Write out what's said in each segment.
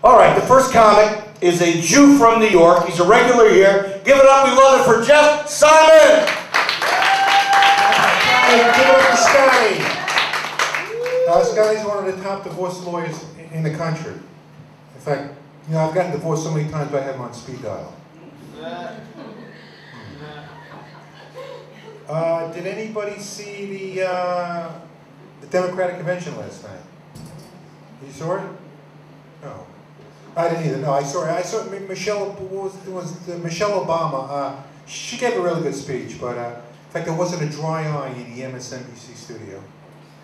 All right, the first comic is a Jew from New York. He's a regular here. Give it up, we love it for Jeff Simon. Hey, give it up for Scotty. Scotty's one of the top divorce lawyers in the country. In fact, you know, I've gotten divorced so many times, but I have him on speed dial. Did anybody see the Democratic convention last night? You saw it? No. I didn't either. No, I saw it. I saw Michelle. Michelle Obama. She gave a really good speech, but in fact, there wasn't a dry eye in the MSNBC studio.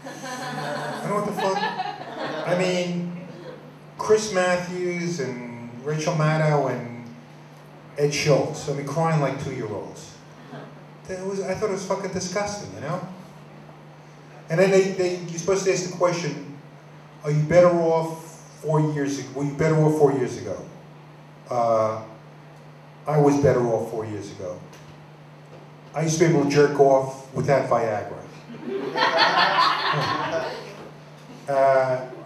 I don't know what the fuck. I mean, Chris Matthews and Rachel Maddow and Ed Schultz. I mean, crying like 2-year-olds. I thought it was fucking disgusting, you know. And then you're supposed to ask the question: are you better off 4 years ago? Were you better off 4 years ago? I was better off 4 years ago. I used to be able to jerk off without Viagra.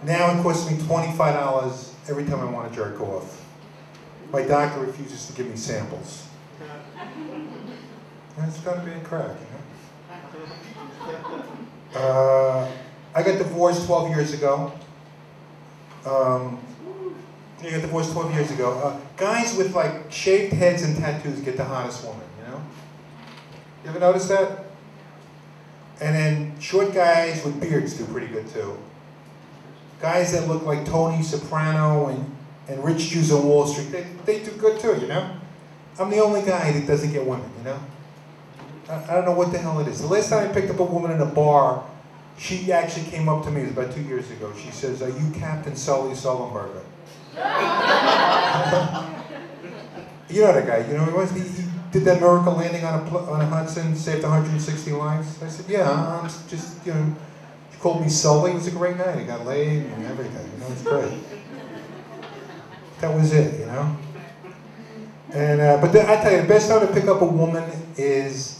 Now it costs me $25 every time I want to jerk off. My doctor refuses to give me samples. It's got to be a crack, you know? I got divorced 12 years ago. I got divorced 12 years ago. Guys with like shaved heads and tattoos get the hottest woman, you know? You ever notice that? And then short guys with beards do pretty good too. Guys that look like Tony Soprano and rich Jews on Wall Street, they do good too, you know? I'm the only guy that doesn't get women, you know? I don't know what the hell it is. The last time I picked up a woman in a bar, she actually came up to me, it was about 2 years ago. She says, "Are you Captain Sully Sullenberger?" You know that guy, you know, he did that miracle landing on a Hudson, saved 160 lives. I said, yeah, I'm just, you know, she called me Sully. It was a great night. He got laid and everything, you know, it's great. That was it, you know. And, but I tell you, the best time to pick up a woman is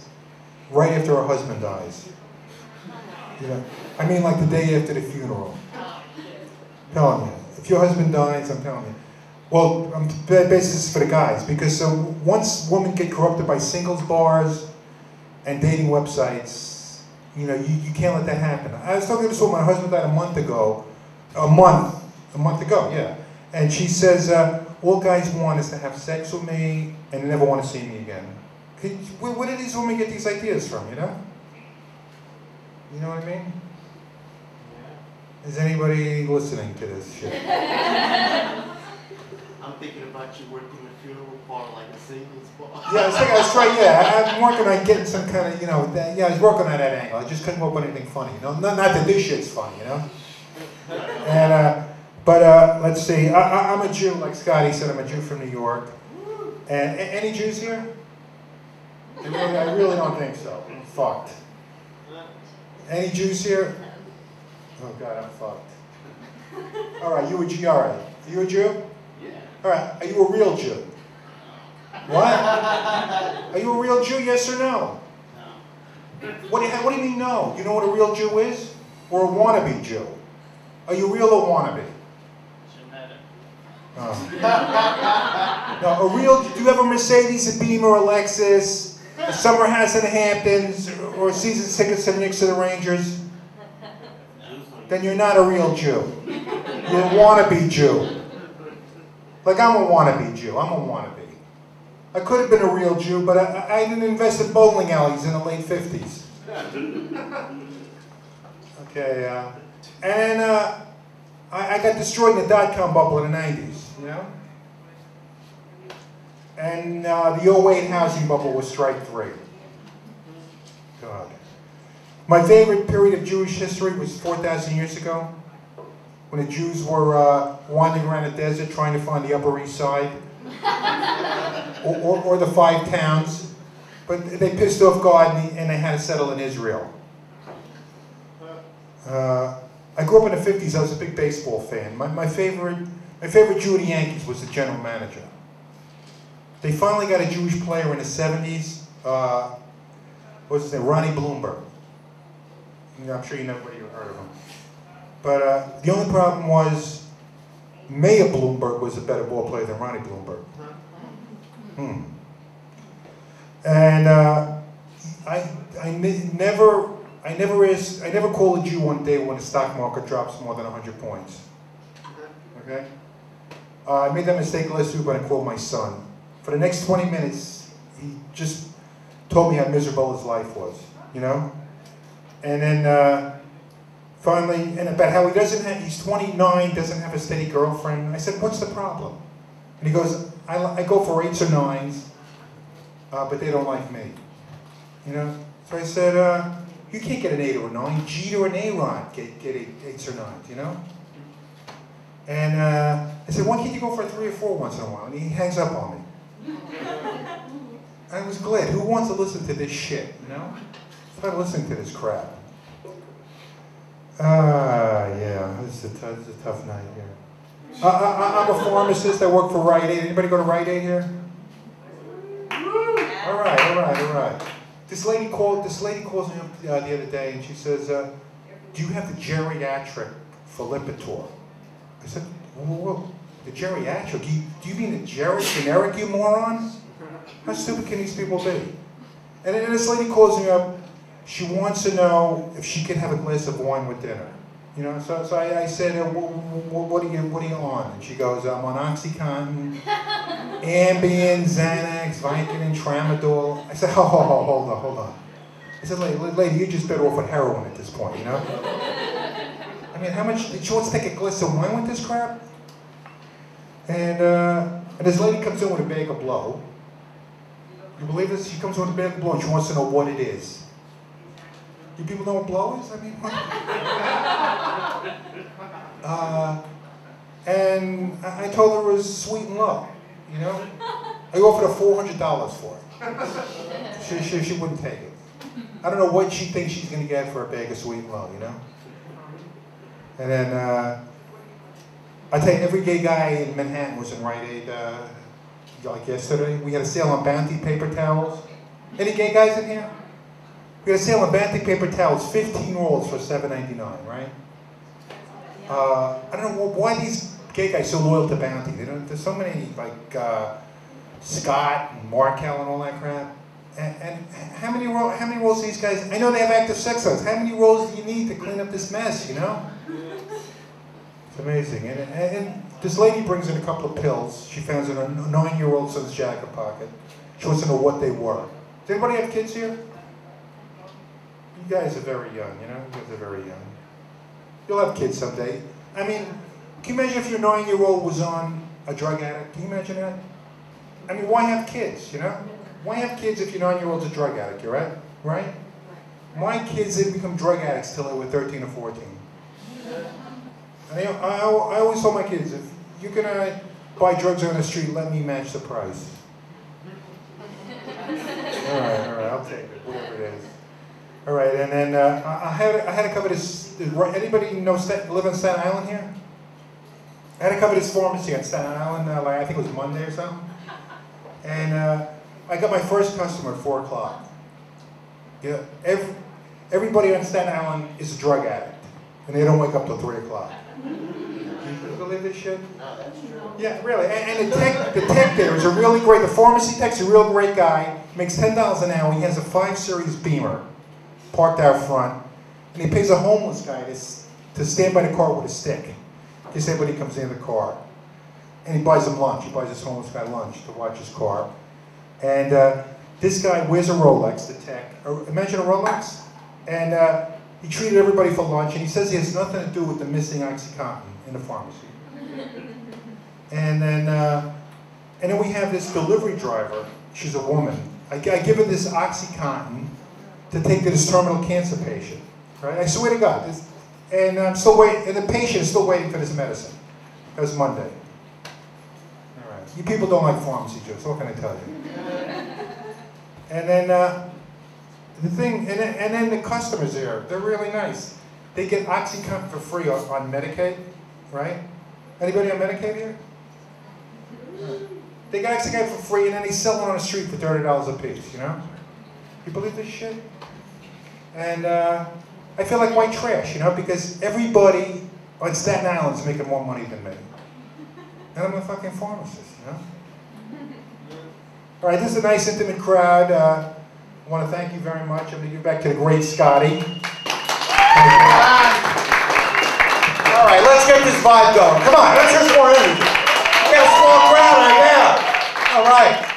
right after her husband dies. You know, I mean like the day after the funeral. I'm telling you, if your husband dies, I'm telling you. Well, basis for the guys, because once women get corrupted by singles bars and dating websites, you know, you can't let that happen. I was talking to this woman, my husband died a month ago, yeah. And she says, all guys want is to have sex with me and they never want to see me again. Where do these women get these ideas from, you know? You know what I mean? Is anybody listening to this shit? I'm thinking about you working the funeral bar like a singles bar. Yeah, I was trying, yeah, I'm working on getting some kind of, you know, I was working on that angle. I just couldn't come up with anything funny, you know? Not that this shit's funny, you know? And, let's see, I'm a Jew, like Scotty said, I'm a Jew from New York. And any Jews here? I really don't think so. I'm fucked. Any Jews here? Oh God, I'm fucked. All right, you a Jew, all right. Are you a Jew? Yeah. All right, are you a real Jew? What? Are you a real Jew, yes or no? No. What do you mean no? You know what a real Jew is? Or a wannabe Jew? Are you real or wannabe? Genetic. Oh. No, a real, do you have a Mercedes, a Beamer, or a Lexus, a summer house in the Hamptons, or a season ticket to the Knicks or the Rangers? Then you're not a real Jew. You're a wannabe Jew. Like I'm a wannabe Jew. I'm a wannabe. I could have been a real Jew, but I didn't invest in bowling alleys in the late 50s. Okay, and I got destroyed in the dot-com bubble in the 90s, you know? And the 08 housing bubble was strike 3. God. My favorite period of Jewish history was 4,000 years ago, when the Jews were wandering around the desert trying to find the Upper East Side, or the 5 towns, but they pissed off God and they had to settle in Israel. I grew up in the 50s. I was a big baseball fan. My favorite Jew of the Yankees was the general manager. They finally got a Jewish player in the 70s. What's his name? Ronnie Bloomberg. I'm sure you never heard of him. But the only problem was Mayor Bloomberg was a better ball player than Ronnie Bloomberg. And I never call a Jew on a day when the stock market drops more than 100 points. Okay? I made that mistake last week when I called my son. For the next 20 minutes, he just told me how miserable his life was, you know? And then finally, and about how he's 29, doesn't have a steady girlfriend. I said, what's the problem? And he goes, I go for 8s or 9s, but they don't like me, you know? So I said, you can't get an 8 or a 9. Jeter and A-Rod get 8s or 9s, you know? And I said, why can't you go for a 3 or 4 once in a while? And he hangs up on me. I was glad. Who wants to listen to this shit, you know? Start listening to this crap. Yeah, this is a tough night here. I'm a pharmacist. I work for Rite Aid. Anybody go to Rite Aid here? All right. This lady calls me up the other day, and she says, do you have the geriatric for Lipitor? I said, whoa, the geriatric? Do you mean the generic, you moron? How stupid can these people be? And then this lady calls me up. She wants to know if she can have a glass of wine with dinner. You know, so I said, what are you on? And she goes, I'm on OxyContin, Ambien, Xanax, Vicodin, Tramadol. I said, hold on. I said, lady, you're just better off with heroin at this point, you know? I mean, how much, did she want to take a glass of wine with this crap? And this lady comes in with a bag of blow. You believe this? She comes in with a bag of blow and she wants to know what it is. Do people know what blow is? I mean, what? And I told her it was sweet and low, you know? I offered her $400 for it. She wouldn't take it. I don't know what she thinks she's going to get for a bag of sweet and low, you know? And then, I tell you, every gay guy in Manhattan was in Rite Aid, like yesterday. We had a sale on Bounty paper towels. Any gay guys in here? We had a sale on Bounty paper towels, 15 rolls for $7.99, right? I don't know why these gay guys so loyal to Bounty. There's so many, like Scott and Markel and all that crap. And how many rolls these guys? I know they have active sex lives. How many rolls do you need to clean up this mess? You know? It's amazing. And this lady brings in a couple of pills. She found in a 9-year-old son's jacket pocket. She wants to know what they were. Does anybody have kids here? You guys are very young, you know? You guys are very young. You'll have kids someday. I mean, can you imagine if your 9-year-old was on a drug addict? Can you imagine that? I mean, why have kids, you know? Why have kids if your 9-year-old's a drug addict, you're right? Right? My kids didn't become drug addicts till they were 13 or 14. And I always told my kids, if you're gonna buy drugs on the street, let me match the price. All right, I'll take it, whatever it is. All right, and then I had to cover this. Anybody live on Staten Island here? I had to cover this pharmacy on Staten Island, like I think it was Monday or something. And I got my first customer at 4 o'clock. Yeah, everybody on Staten Island is a drug addict, and they don't wake up till 3 o'clock. You believe this shit? No, that's true. Yeah, really. And the tech there is a really great. The pharmacy tech's a real great guy. Makes $10 an hour. He has a 5 Series Beamer parked out front, and he pays a homeless guy to stand by the car with a stick. Just everybody comes in the car, and he buys him lunch. He buys this homeless guy lunch to watch his car. And this guy wears a Rolex, the tech. Imagine a Rolex. And he treated everybody for lunch, and he says he has nothing to do with the missing OxyContin in the pharmacy. And then we have this delivery driver. She's a woman. I give her this OxyContin to take to this terminal cancer patient. Right? I swear to God. And I'm still waiting. And the patient is still waiting for this medicine. That was Monday. All right. You people don't like pharmacy jokes. What can I tell you? And then the thing, and then the customers there, they're really nice. They get OxyContin for free on Medicaid, right? Anybody on Medicaid here? Right. They get OxyContin for free, and then they sell it on the street for $30 a piece, you know? You believe this shit? And I feel like white trash, you know, because everybody on Staten Island is making more money than me. And I'm a fucking pharmacist, you know? All right, this is a nice, intimate crowd. I want to thank you very much. I'm going to give back to the great Scotty. All right, let's get this vibe going. Come on, let's hear some more energy. We got a small crowd, yeah. All right.